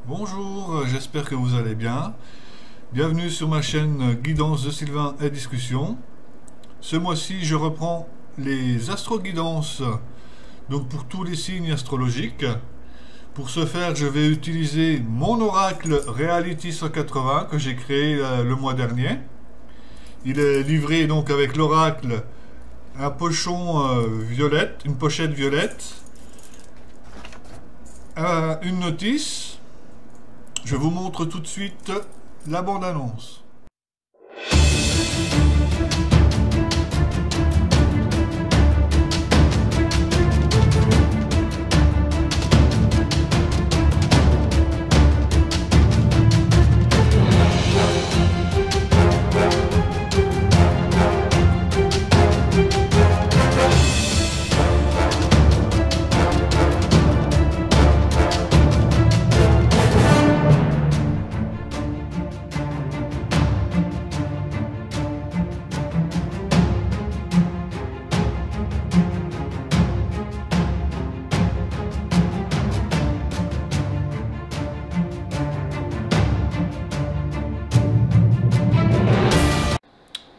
Bonjour, j'espère que vous allez bien. Bienvenue sur ma chaîne Guidance de Sylvain et Discussion. Ce mois-ci, je reprends les astro-guidances, donc pour tous les signes astrologiques. Pour ce faire, je vais utiliser mon oracle Reality 180 que j'ai créé le mois dernier. Il est livré donc avec l'oracle, un pochon violette, une pochette violette, une notice. Je vous montre tout de suite la bande-annonce.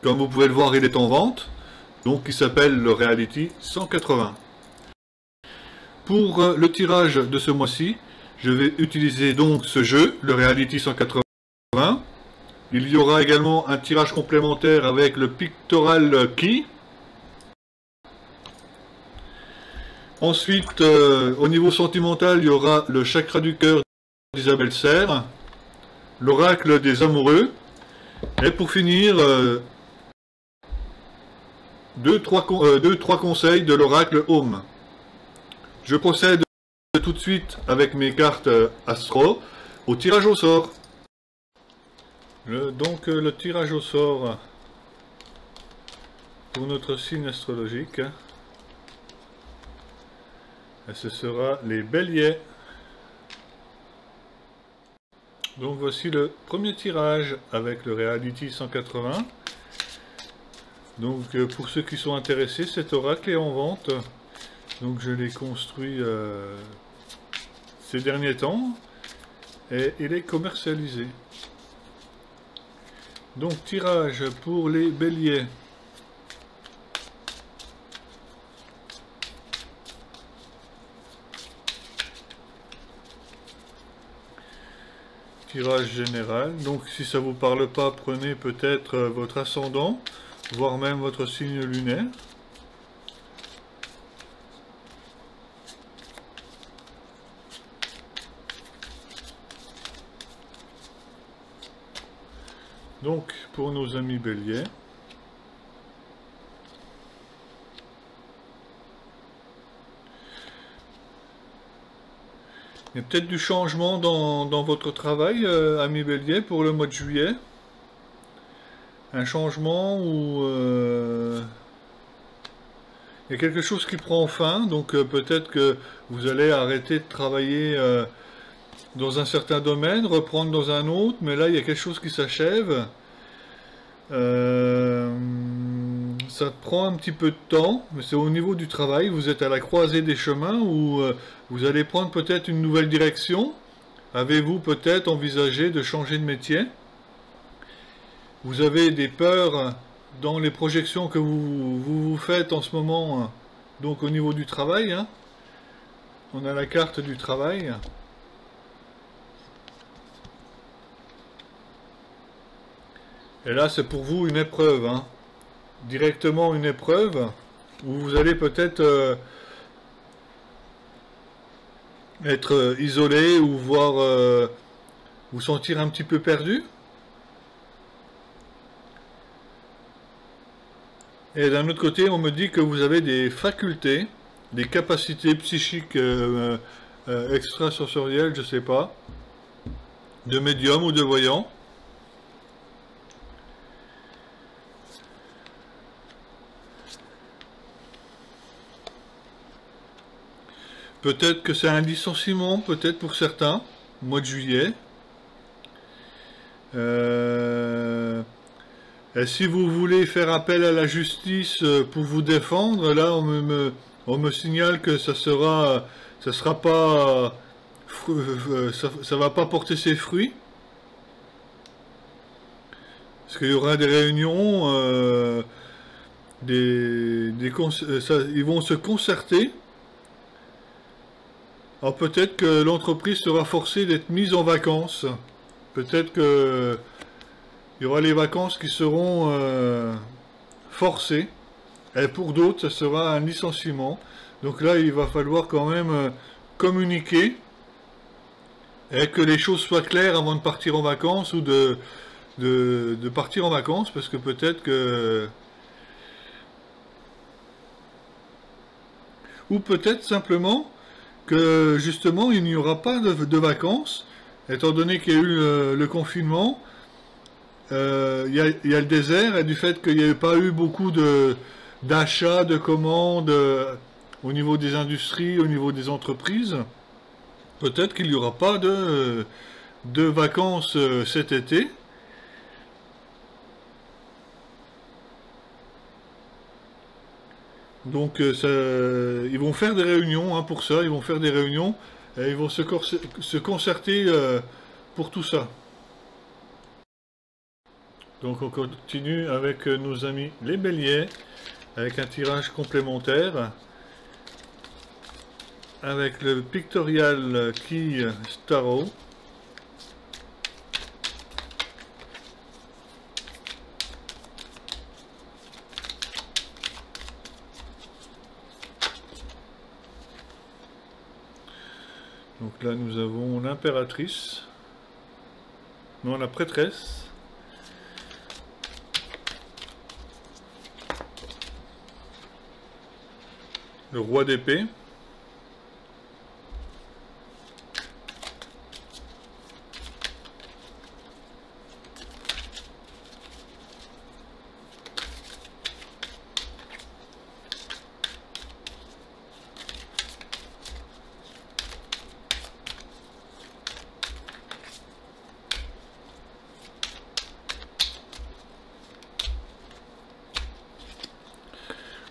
Comme vous pouvez le voir, il est en vente, donc il s'appelle le Reality 180. Pour le tirage de ce mois-ci, je vais utiliser donc ce jeu, le Reality 180. Il y aura également un tirage complémentaire avec le Pictorial Key. Ensuite, au niveau sentimental, il y aura le Chakra du cœur d'Isabelle Serre, l'Oracle des amoureux, et pour finir, deux, trois conseils de l'oracle Home. Je procède tout de suite avec mes cartes astro au tirage au sort. Donc le tirage au sort pour notre signe astrologique. Et ce sera les béliers. Donc voici le premier tirage avec le Reality 180. Donc pour ceux qui sont intéressés, cet oracle est en vente. Donc je l'ai construit ces derniers temps et il est commercialisé. Donc tirage pour les béliers. Tirage général. Donc si ça vous parle pas, prenez peut-être votre ascendant, voire même votre signe lunaire. Donc, pour nos amis béliers, il y a peut-être du changement dans votre travail, amis béliers, pour le mois de juillet. Un changement où il y a quelque chose qui prend fin, donc peut-être que vous allez arrêter de travailler dans un certain domaine, reprendre dans un autre, mais là il y a quelque chose qui s'achève. Ça prend un petit peu de temps, mais c'est au niveau du travail, vous êtes à la croisée des chemins où vous allez prendre peut-être une nouvelle direction. Avez-vous peut-être envisagé de changer de métier? Vous avez des peurs dans les projections que vous faites en ce moment, donc au niveau du travail. Hein. On a la carte du travail. Et là, c'est pour vous une épreuve. Hein. Directement une épreuve où vous allez peut-être être isolé ou voir vous sentir un petit peu perdu. Et d'un autre côté, on me dit que vous avez des facultés, des capacités psychiques extrasensorielles, je ne sais pas, de médium ou de voyant. Peut-être que c'est un licenciement, peut-être pour certains, au mois de juillet. Et si vous voulez faire appel à la justice pour vous défendre, là on me signale que ça sera pas ça va pas porter ses fruits. Parce qu'il y aura des réunions, ils vont se concerter. Alors peut-être que l'entreprise sera forcée d'être mise en vacances. Peut-être que il y aura les vacances qui seront forcées. Et pour d'autres, ce sera un licenciement. Donc là, il va falloir quand même communiquer et que les choses soient claires avant de partir en vacances ou de partir en vacances, parce que peut-être que... Ou peut-être simplement que justement il n'y aura pas de vacances, étant donné qu'il y a eu le confinement, il y a le désert, et du fait qu'il n'y avait pas eu beaucoup d'achats, de commandes au niveau des industries, au niveau des entreprises, peut-être qu'il n'y aura pas de vacances cet été. Donc ils vont faire des réunions hein, pour ça, ils vont faire des réunions et ils vont se concerter pour tout ça. Donc on continue avec nos amis les béliers, avec un tirage complémentaire, avec le Pictorial Key Starro. Donc là nous avons l'impératrice, non la prêtresse, le roi d'épée,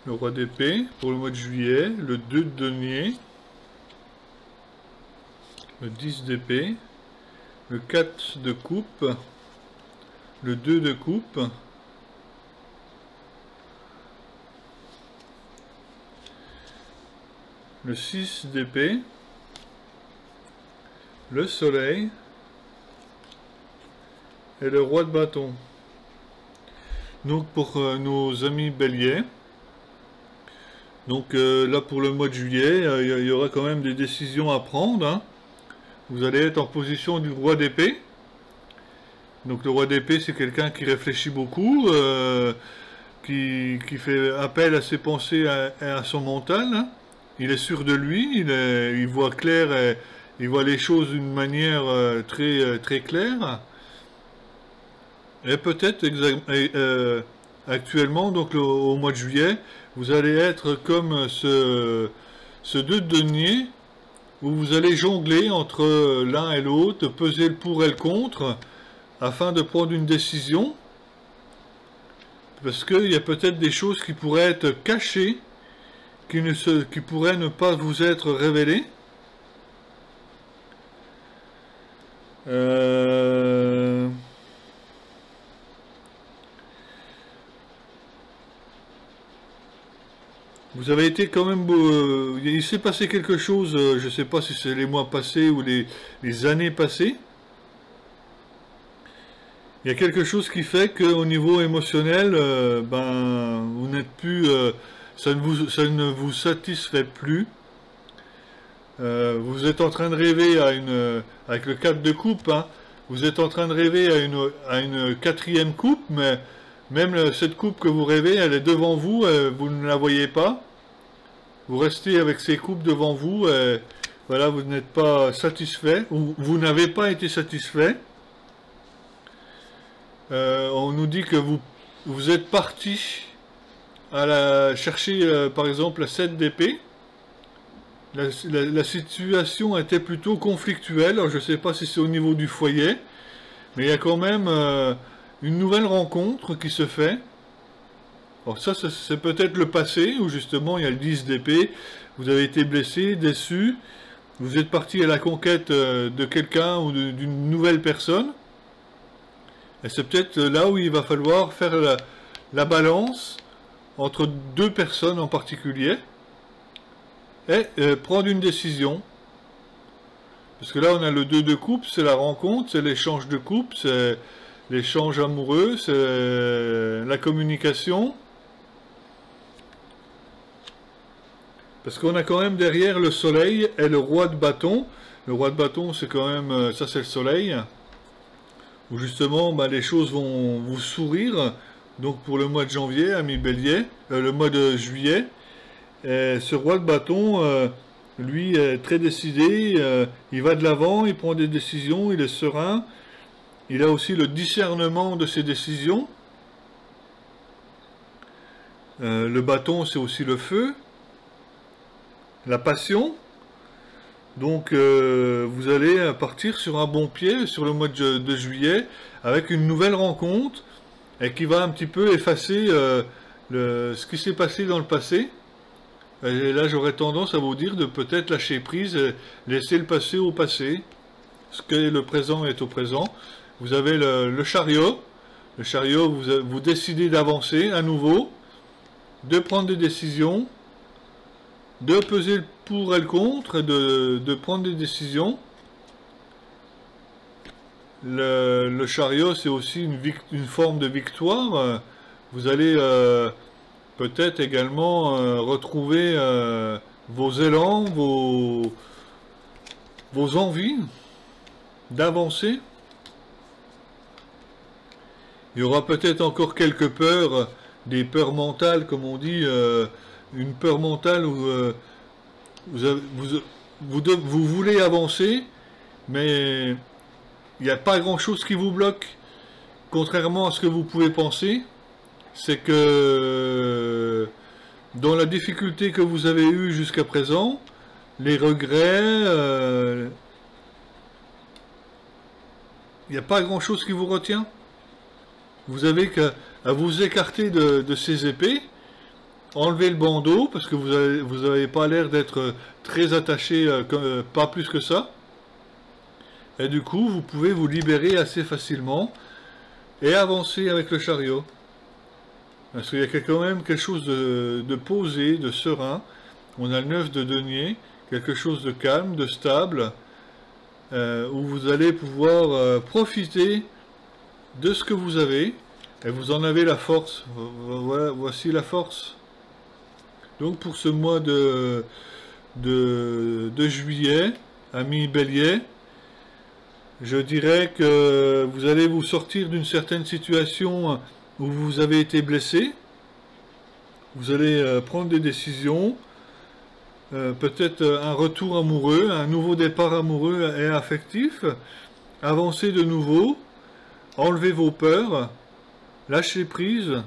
le roi d'épée pour le mois de juillet, le 2 de denier, le 10 d'épée, le 4 de coupe, le 2 de coupe, le 6 d'épée, le soleil et le roi de bâton. Donc pour nos amis béliers, donc là pour le mois de juillet, il y aura quand même des décisions à prendre. Hein. Vous allez être en position du roi d'épée. Donc le roi d'épée c'est quelqu'un qui réfléchit beaucoup, qui fait appel à ses pensées et à son mental. Hein. Il est sûr de lui, il voit clair, et, il voit les choses d'une manière très claire. Et peut-être actuellement, donc au mois de juillet, vous allez être comme ce 2 de denier, où vous allez jongler entre l'un et l'autre, peser le pour et le contre, afin de prendre une décision. Parce qu'il y a peut-être des choses qui pourraient être cachées, qui pourraient ne pas vous être révélées. Vous avez été quand même... il s'est passé quelque chose, je ne sais pas si c'est les mois passés ou les années passées. Il y a quelque chose qui fait qu'au niveau émotionnel, ben, vous n'êtes plus... ça ne vous satisfait plus. Vous êtes en train de rêver avec le 4 de coupe, hein, vous êtes en train de rêver à une 4e coupe, mais même cette coupe que vous rêvez, elle est devant vous, vous ne la voyez pas. Vous restez avec ces coupes devant vous, voilà, vous n'êtes pas satisfait, ou vous n'avez pas été satisfait. On nous dit que vous êtes parti à chercher par exemple la 7 d'épée. La situation était plutôt conflictuelle. Alors, je ne sais pas si c'est au niveau du foyer, mais il y a quand même une nouvelle rencontre qui se fait. Alors ça c'est peut-être le passé, où justement il y a le 10 d'épée, vous avez été blessé, déçu, vous êtes parti à la conquête de quelqu'un ou d'une nouvelle personne. Et c'est peut-être là où il va falloir faire la balance entre deux personnes en particulier et prendre une décision. Parce que là, on a le 2 de coupe, c'est la rencontre, c'est l'échange de coupe, c'est l'échange amoureux, c'est la communication. Parce qu'on a quand même derrière le soleil et le roi de bâton. Le roi de bâton, c'est quand même, ça c'est le soleil, où justement bah, les choses vont vous sourire. Donc pour le mois de janvier, ami Bélier, le mois de juillet, et ce roi de bâton, lui, est très décidé, il va de l'avant, il prend des décisions, il est serein. Il a aussi le discernement de ses décisions. Le bâton, c'est aussi le feu, la passion. Donc vous allez partir sur un bon pied sur le mois de juillet avec une nouvelle rencontre et qui va un petit peu effacer ce qui s'est passé dans le passé. Et là, j'aurais tendance à vous dire de peut-être lâcher prise et laisser le passé au passé. Ce que le présent est au présent. Vous avez le chariot. Le chariot, vous décidez d'avancer à nouveau, de prendre des décisions, de peser le pour et le contre, et de prendre des décisions. Le chariot, c'est aussi une forme de victoire. Vous allez peut-être également retrouver vos élans, vos envies d'avancer. Il y aura peut-être encore quelques peurs, des peurs mentales, comme on dit, une peur mentale où vous voulez avancer, mais il n'y a pas grand-chose qui vous bloque, contrairement à ce que vous pouvez penser. C'est que dans la difficulté que vous avez eue jusqu'à présent, les regrets, il n'y a pas grand-chose qui vous retient. Vous avez qu'à vous écarter de ces épées, enlever le bandeau, parce que vous n'avez pas l'air d'être très attaché, pas plus que ça. Et du coup, vous pouvez vous libérer assez facilement et avancer avec le chariot. Parce qu'il y a quand même quelque chose de posé, de serein. On a le 9 de denier, quelque chose de calme, de stable, où vous allez pouvoir profiter de ce que vous avez, et vous en avez la force. Voilà, voici la force. Donc pour ce mois de juillet, ami Bélier, je dirais que vous allez vous sortir d'une certaine situation où vous avez été blessé. Vous allez prendre des décisions, peut-être un retour amoureux, un nouveau départ amoureux et affectif, avancer de nouveau, enlever vos peurs, lâcher prise,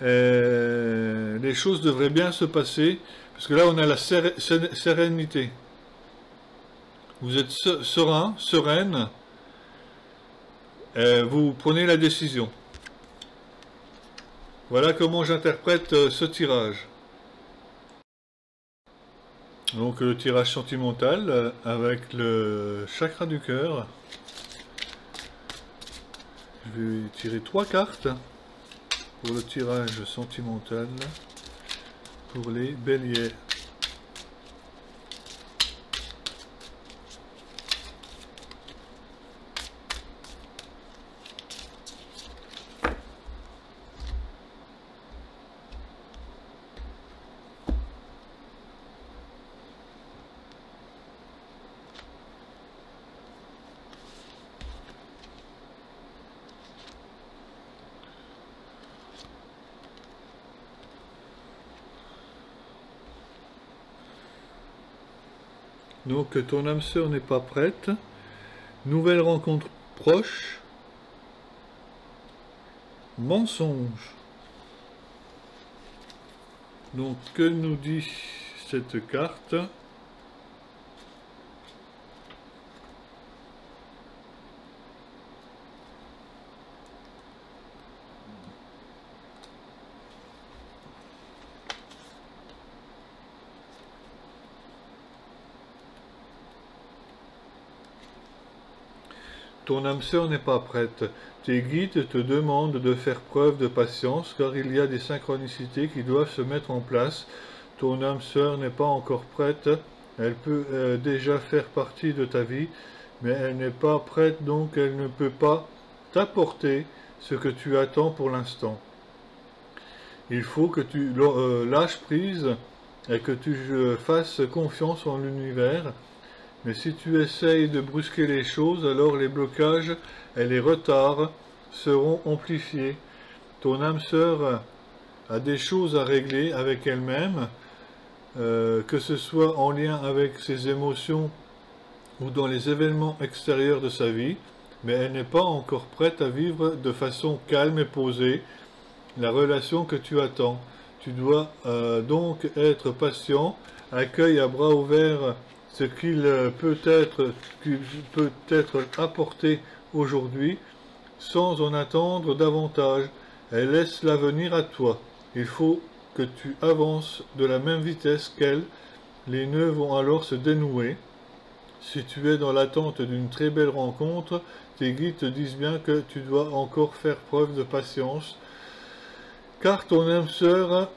et les choses devraient bien se passer, parce que là on a la sérénité. Vous êtes serein, sereine, et vous prenez la décision. Voilà comment j'interprète ce tirage. Donc le tirage sentimental avec le chakra du cœur. Je vais tirer 3 cartes pour le tirage sentimental pour les béliers. Donc ton âme sœur n'est pas prête. Nouvelle rencontre proche. Mensonge. Donc que nous dit cette carte ? ton âme sœur n'est pas prête. Tes guides te demandent de faire preuve de patience, car il y a des synchronicités qui doivent se mettre en place. Ton âme sœur n'est pas encore prête. Elle peut déjà faire partie de ta vie, mais elle n'est pas prête, donc elle ne peut pas t'apporter ce que tu attends pour l'instant. Il faut que tu lâches prise et que tu fasses confiance en l'univers. Mais si tu essayes de brusquer les choses, alors les blocages et les retards seront amplifiés. Ton âme sœur a des choses à régler avec elle-même, que ce soit en lien avec ses émotions ou dans les événements extérieurs de sa vie, mais elle n'est pas encore prête à vivre de façon calme et posée la relation que tu attends. Tu dois donc être patient, accueille à bras ouverts ce qu'il peut être apporté aujourd'hui, sans en attendre davantage, et laisse l'avenir à toi. Il faut que tu avances de la même vitesse qu'elle, les nœuds vont alors se dénouer. Si tu es dans l'attente d'une très belle rencontre, tes guides te disent bien que tu dois encore faire preuve de patience, car ton âme sœur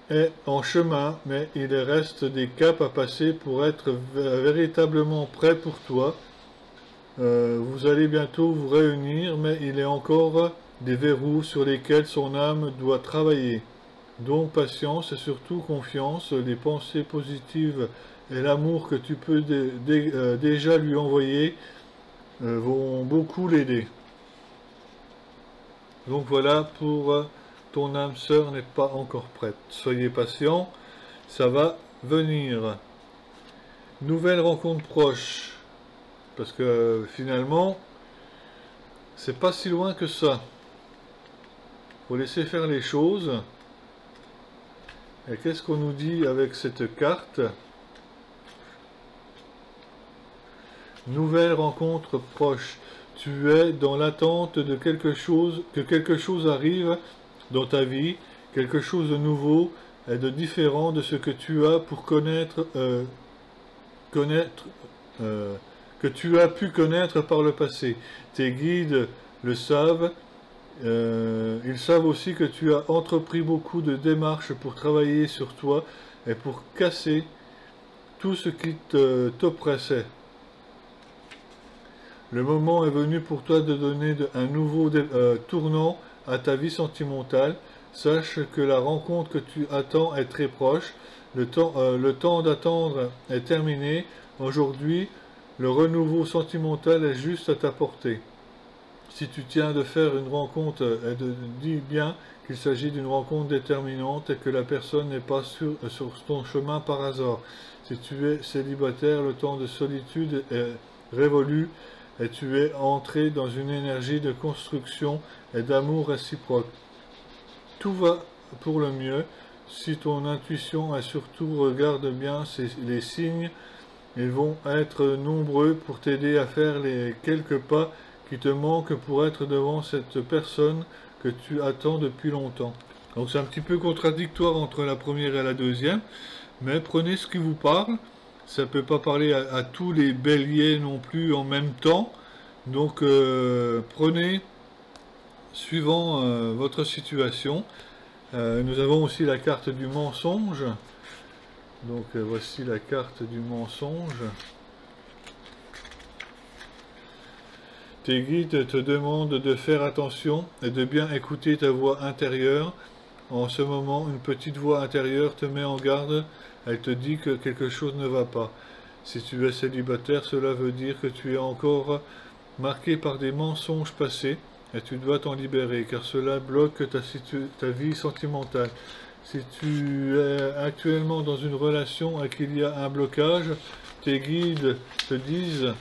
est en chemin, mais il reste des caps à passer pour être véritablement prêt pour toi. Vous allez bientôt vous réunir, mais il y a encore des verrous sur lesquels son âme doit travailler. Donc patience et surtout confiance, les pensées positives et l'amour que tu peux déjà lui envoyer vont beaucoup l'aider. Donc voilà pour... ton âme sœur n'est pas encore prête. Soyez patient, ça va venir. Nouvelle rencontre proche. Parce que finalement, c'est pas si loin que ça. Faut laisser faire les choses. Et qu'est-ce qu'on nous dit avec cette carte? Nouvelle rencontre proche. Tu es dans l'attente de quelque chose, que quelque chose arrive dans ta vie, quelque chose de nouveau et de différent de ce que tu as pour que tu as pu connaître par le passé. Tes guides le savent, ils savent aussi que tu as entrepris beaucoup de démarches pour travailler sur toi et pour casser tout ce qui t'oppressait. Le moment est venu pour toi de donner un nouveau tournant à ta vie sentimentale. Sache que la rencontre que tu attends est très proche. Le temps d'attendre est terminé. Aujourd'hui, le renouveau sentimental est juste à ta portée. Si tu tiens de faire une rencontre, dis bien qu'il s'agit d'une rencontre déterminante et que la personne n'est pas sur ton chemin par hasard. Si tu es célibataire, le temps de solitude est révolu et tu es entré dans une énergie de construction et d'amour réciproque. Tout va pour le mieux. Si ton intuition et surtout regarde bien les signes, ils vont être nombreux pour t'aider à faire les quelques pas qui te manquent pour être devant cette personne que tu attends depuis longtemps. Donc c'est un petit peu contradictoire entre la première et la deuxième, mais prenez ce qui vous parle. Ça ne peut pas parler à tous les béliers non plus en même temps. Donc prenez suivant votre situation. Nous avons aussi la carte du mensonge. Donc voici la carte du mensonge. Tes guides te demandent de faire attention et de bien écouter ta voix intérieure. En ce moment, une petite voix intérieure te met en garde. Elle te dit que quelque chose ne va pas. Si tu es célibataire, cela veut dire que tu es encore marqué par des mensonges passés et tu dois t'en libérer car cela bloque ta vie sentimentale. Si tu es actuellement dans une relation et qu'il y a un blocage, tes guides te disent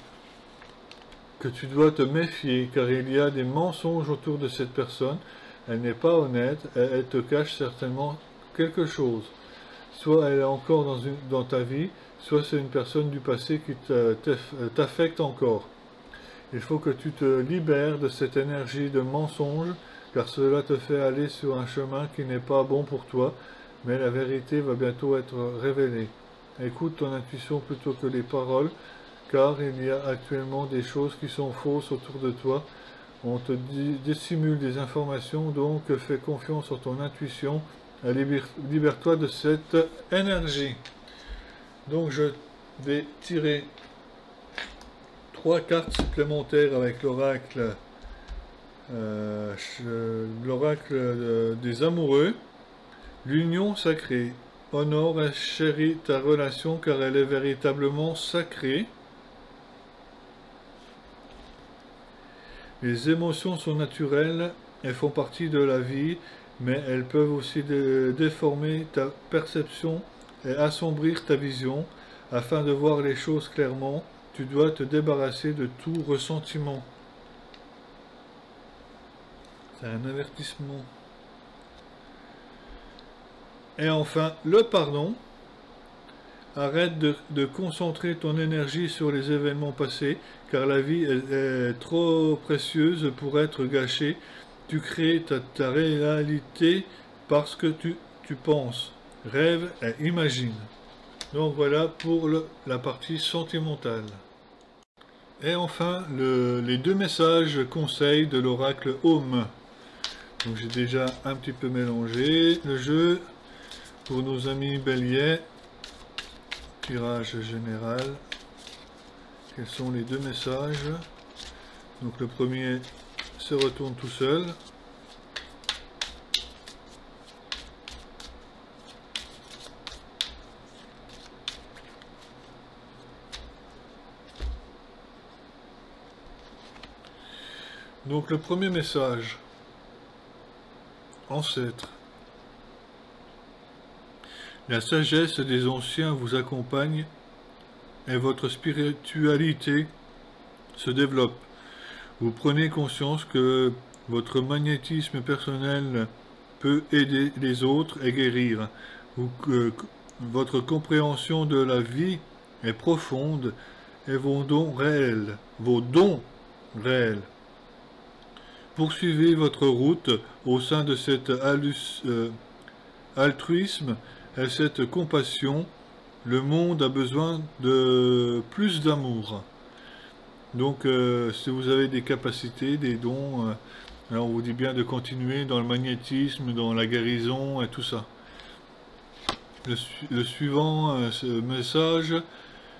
que tu dois te méfier car il y a des mensonges autour de cette personne. Elle n'est pas honnête et elle te cache certainement quelque chose. Soit elle est encore dans ta vie, soit c'est une personne du passé qui t'affecte encore. Il faut que tu te libères de cette énergie de mensonge, car cela te fait aller sur un chemin qui n'est pas bon pour toi, mais la vérité va bientôt être révélée. Écoute ton intuition plutôt que les paroles, car il y a actuellement des choses qui sont fausses autour de toi. On te dissimule des informations, donc fais confiance en ton intuition et libère-toi de cette énergie. Donc je vais tirer 3 cartes supplémentaires avec l'oracle des amoureux. L'union sacrée. Honore et chéris ta relation car elle est véritablement sacrée. Les émotions sont naturelles, elles font partie de la vie, mais elles peuvent aussi déformer ta perception et assombrir ta vision. Afin de voir les choses clairement, tu dois te débarrasser de tout ressentiment. C'est un avertissement. Et enfin, le pardon. Arrête de concentrer ton énergie sur les événements passés, car la vie est trop précieuse pour être gâchée. Tu crées ta réalité parce que tu penses, rêves et imagines. Donc voilà pour la partie sentimentale. Et enfin, les 2 messages conseils de l'oracle Home. Donc j'ai déjà un petit peu mélangé le jeu pour nos amis béliers. Tirage général. Quels sont les 2 messages? Donc le premier se retourne tout seul. Donc le premier message. Ancêtre. La sagesse des anciens vous accompagne et votre spiritualité se développe. Vous prenez conscience que votre magnétisme personnel peut aider les autres et guérir. Votre compréhension de la vie est profonde et vos dons réels. Poursuivez votre route au sein de cet altruisme et cette compassion. Le monde a besoin de plus d'amour. Donc si vous avez des capacités, des dons, alors on vous dit bien de continuer dans le magnétisme, dans la guérison et tout ça. Le suivant ce message,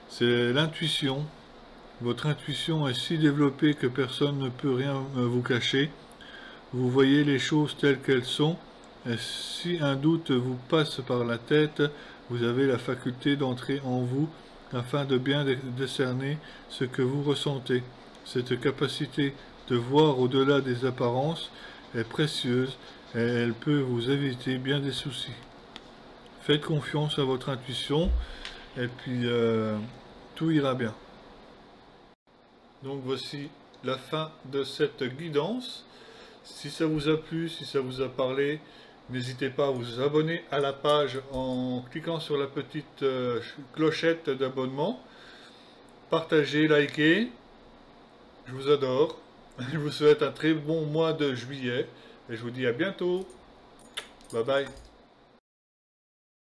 c'est l'intuition. Votre intuition est si développée que personne ne peut rien vous cacher. Vous voyez les choses telles qu'elles sont. Et si un doute vous passe par la tête, vous avez la faculté d'entrer en vous afin de bien décerner ce que vous ressentez. Cette capacité de voir au-delà des apparences est précieuse et elle peut vous éviter bien des soucis. Faites confiance à votre intuition et puis tout ira bien. Donc voici la fin de cette guidance. Si ça vous a plu, si ça vous a parlé, n'hésitez pas à vous abonner à la page en cliquant sur la petite clochette d'abonnement. Partagez, likez. Je vous adore. Je vous souhaite un très bon mois de juillet. Et je vous dis à bientôt. Bye bye.